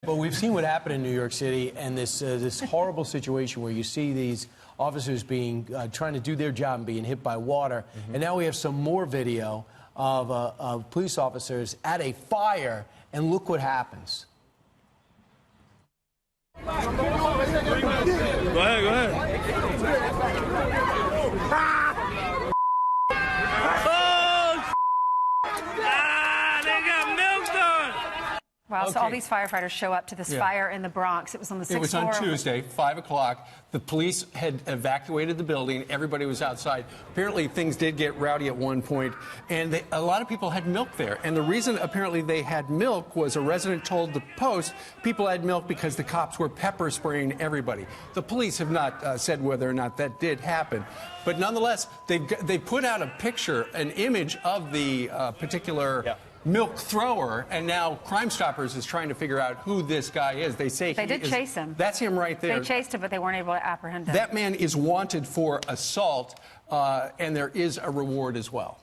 But we've seen what happened in New York City, and this horrible situation where you see these officers being trying to do their job and being hit by water. And now we have some more video of police officers at a fire, and look what happens. Go ahead. Wow, so all these firefighters show up to this fire in the Bronx. It was on the 6th floor. It was on Tuesday, 5 o'clock. The police had evacuated the building. Everybody was outside. Apparently, things did get rowdy at one point, and a lot of people had milk there. And the reason, apparently, they had milk was a resident told the Post people had milk because the cops were pepper spraying everybody. The police have not said whether or not that did happen. But nonetheless, they put out a picture, an image of the particular milk thrower, and now Crime Stoppers is trying to figure out who this guy is. They say they did chase him. That's him right there. They chased him, but they weren't able to apprehend him. That man is wanted for assault, and there is a reward as well.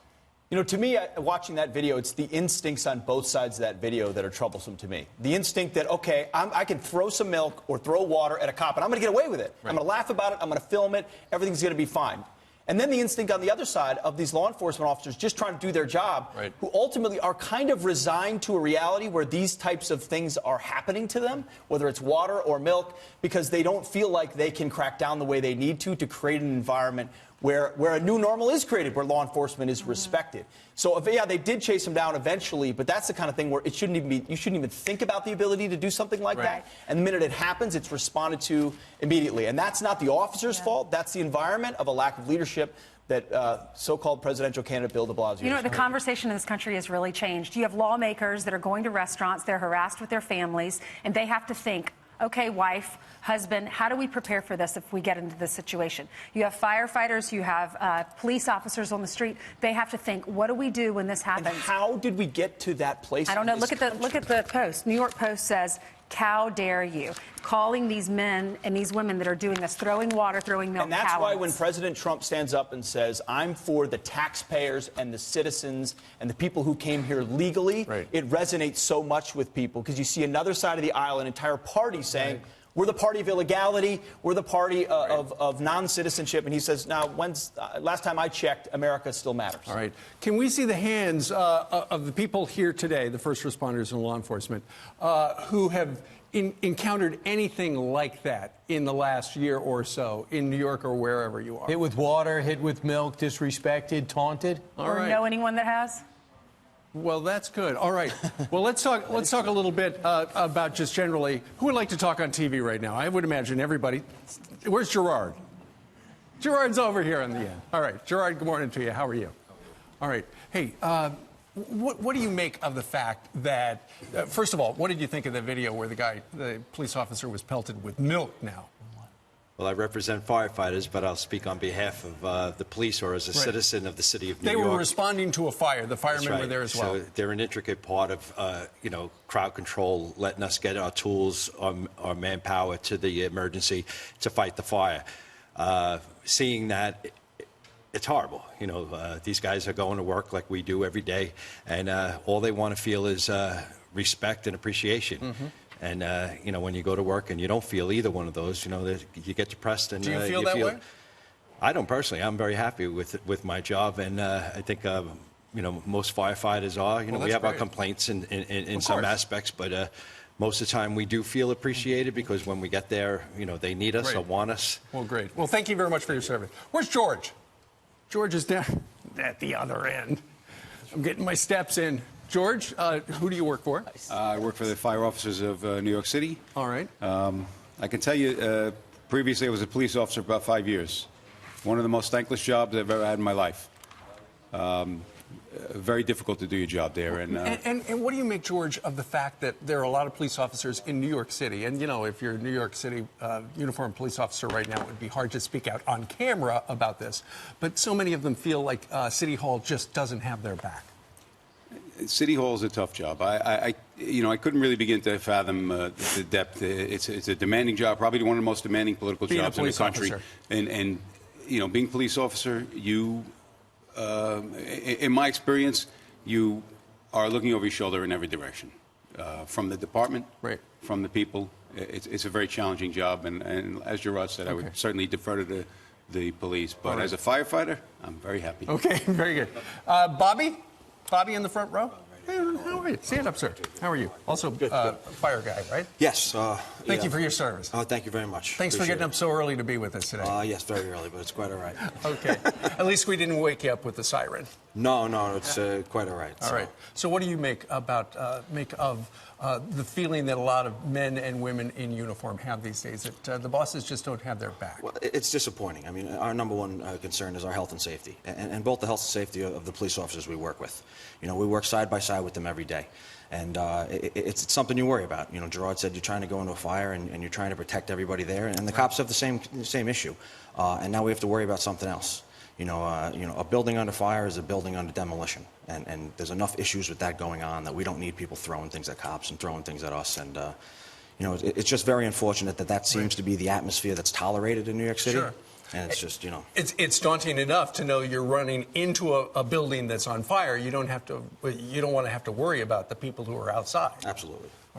You know, to me, watching that video, it's the instincts on both sides of that video that are troublesome to me. The instinct that, okay, I can throw some milk or throw water at a cop, and I'm going to get away with it. Right. I'm going to laugh about it. I'm going to film it. Everything's going to be fine. And then the instinct on the other side of these law enforcement officers just trying to do their job, who ultimately are kind of resigned to a reality where these types of things are happening to them, whether it's water or milk, because they don't feel like they can crack down the way they need to create an environment where a new normal is created, where law enforcement is respected. So, yeah, they did chase him down eventually, but that's the kind of thing where it shouldn't even be, you shouldn't even think about the ability to do something like that. And the minute it happens, it's responded to immediately. And that's not the officer's fault. That's the environment of a lack of leadership that so-called presidential candidate Bill de Blasio. You know, the conversation in this country has really changed. You have lawmakers that are going to restaurants, they're harassed with their families, and they have to think, okay, wife, husband, how do we prepare for this if we get into this situation? You have firefighters, you have police officers on the street. They have to think, what do we do when this happens? And how did we get to that place? I don't know. Look at the Post. New York Post says, "How dare you?" Calling these men and these women that are doing this, throwing water, throwing milk, and that's cowards. why when President Trump stands up and says, I'm for the taxpayers and the citizens and the people who came here legally, it resonates so much with people, because you see another side of the aisle, an entire party saying, we're the party of illegality, we're the party of non-citizenship. And he says, now, last time I checked, America still matters. All right. Can we see the hands of the people here today, the first responders and law enforcement, who have encountered anything like that in the last year or so in New York or wherever you are? Hit with water, hit with milk, disrespected, taunted? Or know anyone that has? Well, that's good. All right. Well, let's talk a little bit about just generally, who would like to talk on TV right now? I would imagine everybody. Where's Gerard? Gerard's over here on the end. All right. Gerard, good morning to you. How are you? All right. Hey, what do you make of the fact that, first of all, what did you think of the video where the police officer was pelted with milk now? Well, I represent firefighters, but I'll speak on behalf of the police or as a citizen of the city of New York. They were responding to a fire. The firemen were there as well. So they're an intricate part of, crowd control, letting us get our tools, our manpower to the emergency to fight the fire. Seeing that, it's horrible. These guys are going to work like we do every day, and all they want to feel is respect and appreciation. And, when you go to work and you don't feel either one of those, you get depressed. And, do you feel that way? I don't personally. I'm very happy with my job. And I think, most firefighters are. We have our complaints in some aspects. But most of the time we do feel appreciated, because when we get there, they need us or want us. Well, great. Well, thank you very much for your service. Where's George? George is down at the other end. I'm getting my steps in. George, who do you work for? I work for the fire officers of New York City. All right. I can tell you, previously I was a police officer for about 5 years. One of the most thankless jobs I've ever had in my life. Very difficult to do your job there. And what do you make, George, of the fact that there are a lot of police officers in New York City? And, if you're a New York City uniformed police officer right now, it would be hard to speak out on camera about this. But so many of them feel like City Hall just doesn't have their back. City Hall is a tough job. I couldn't really begin to fathom the depth. It's a demanding job, probably one of the most demanding political jobs in the country. And being a police officer, in my experience, you are looking over your shoulder in every direction. from the department, Right. from the people. It's a very challenging job, and as Gerard said, I would certainly defer to the police. But as a firefighter, I'm very happy. Okay, very good. Bobby? Bobby in the front row? Hey, how are you? Stand up, sir. How are you? Also, fire guy, right? Yes. Thank you for your service. Oh, thank you very much. Thanks for getting up so early to be with us today. Yes, very early, but it's quite all right. Okay. At least we didn't wake you up with the siren. No, it's quite all right. All right. So what do you make of the feeling that a lot of men and women in uniform have these days, that the bosses just don't have their back? Well, it's disappointing. I mean, our number one concern is our health and safety, and both the health and safety of the police officers we work with. You know, we work side by side with them every day. And it's something you worry about. You know, Gerard said you're trying to go into a fire and you're trying to protect everybody there, and the cops have the same issue. And now we have to worry about something else. You know, a building under fire is a building under demolition, and there's enough issues with that going on that we don't need people throwing things at cops and throwing things at us. And you know, it's just very unfortunate that seems to be the atmosphere that's tolerated in New York City. Sure. And it's just, you know, it's daunting enough to know you're running into a building that's on fire. You don't want to have to worry about the people who are outside. Absolutely.